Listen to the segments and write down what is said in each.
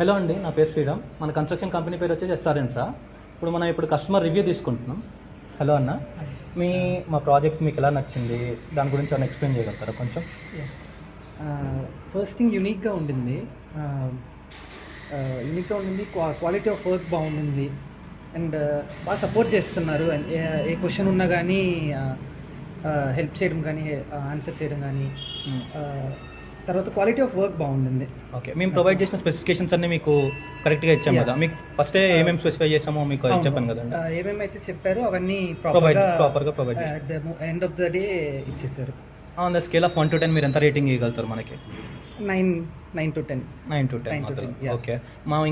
Hello అండి, నా పేరు శ్రీరామ్. మన కన్స్ట్రక్షన్ కంపెనీ పేరు వచ్చేసి ఎస్ఆర్ ఇన్ఫ్రా. ఇప్పుడు కస్టమర్ రివ్యూ తీసుకుంటున్నాం. హలో అన్న, మా ప్రాజెక్ట్ మీకు ఎలా నచ్చింది, దాని గురించి ఏమైనా ఎక్స్ప్లెయిన్ చేయగలుగుతారా కొంచెం? ఫస్ట్ థింగ్ యూనిక్గా ఉండింది. క్వాలిటీ ఆఫ్ వర్క్ బాగుండింది అండ్ బాగా సపోర్ట్ చేస్తున్నారు. అండ్ ఏ క్వశ్చన్ ఉన్నా కానీ హెల్ప్ చేయడం కానీ ఆన్సర్ చేయడం కానీ, తర్వాత క్వాలిటీ ఆఫ్ వర్క్ బాగుండింది. ఓకే, మేము ప్రొవైడ్ చేసిన స్పెసిఫికేషన్స్ అన్ని మీకు కరెక్ట్గా ఇచ్చాం కదా? మీకు ఫస్టే ఏమేమి స్పెసిఫై చేసామో మీకు చెప్పాను కదండి. ఏమేమైతే చెప్పారో అవన్నీ ప్రాపర్గా provide end of the day ఇచ్చేసారు. On the scale of 1 to 10 మీరు ఎంత రేటింగ్ ఇవ్వగలుగుతారు మనకి? 9 to 10. 9 to 10. ఓకే,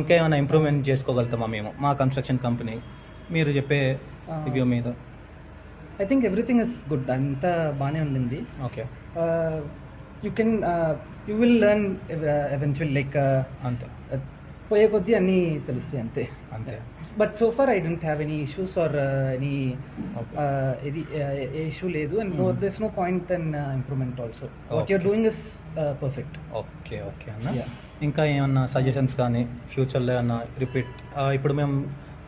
ఇంకా ఏమైనా ఇంప్రూవ్మెంట్ చేసుకోగలుగుతామా మేము, మా కన్స్ట్రక్షన్ కంపెనీ? మీరు చెప్పే రివ్యూ మీద I think everything is good. అంతా బాగానే ఉండింది. Okay, you will learn eventual, like అంతే, పోయే కొద్దీ అన్నీ తెలుస్తాయి అంతే. But so far I don't have any issues or any ఇది ఏ ఇష్యూ లేదు. And there's no point in improvement also. What you're doing is perfect. Okay అన్న. ఇంకా ఏమన్నా సజెషన్స్ కానీ ఫ్యూచర్లో ఏమన్నా రిపీట్? ఇప్పుడు మేము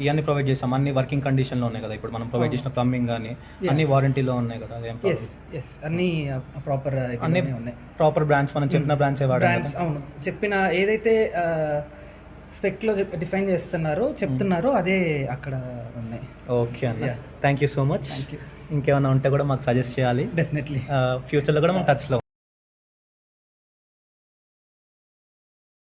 ఇవన్నీ ప్రొవైడ్ చేసాం, అన్ని వర్కింగ్ కండిషన్లో ఉన్నాయి కదా? ఇప్పుడు మనం ప్రొవైడ్ చేసిన ప్లంబింగ్ కానీ అన్ని వారంటీలో ఉన్నాయి కదా? అన్ని ప్రాపర్ అన్ని ఉన్నాయి. ప్రాపర్ బ్రాండ్స్ మనం చెప్పిన బ్రాండ్సే వాడాలి. అవును, చెప్పిన ఏదైతే స్పెక్లో డిఫైన్ చెప్తున్నారో అదే అక్కడ ఉన్నాయి. ఓకే అన్న, thank you so much. Thank you. ఇంకేమైనా ఉంటే కూడా మాకు సజెస్ట్ చేయాలి. డెఫినెట్లీ ఫ్యూచర్లో కూడా మాకు టచ్లో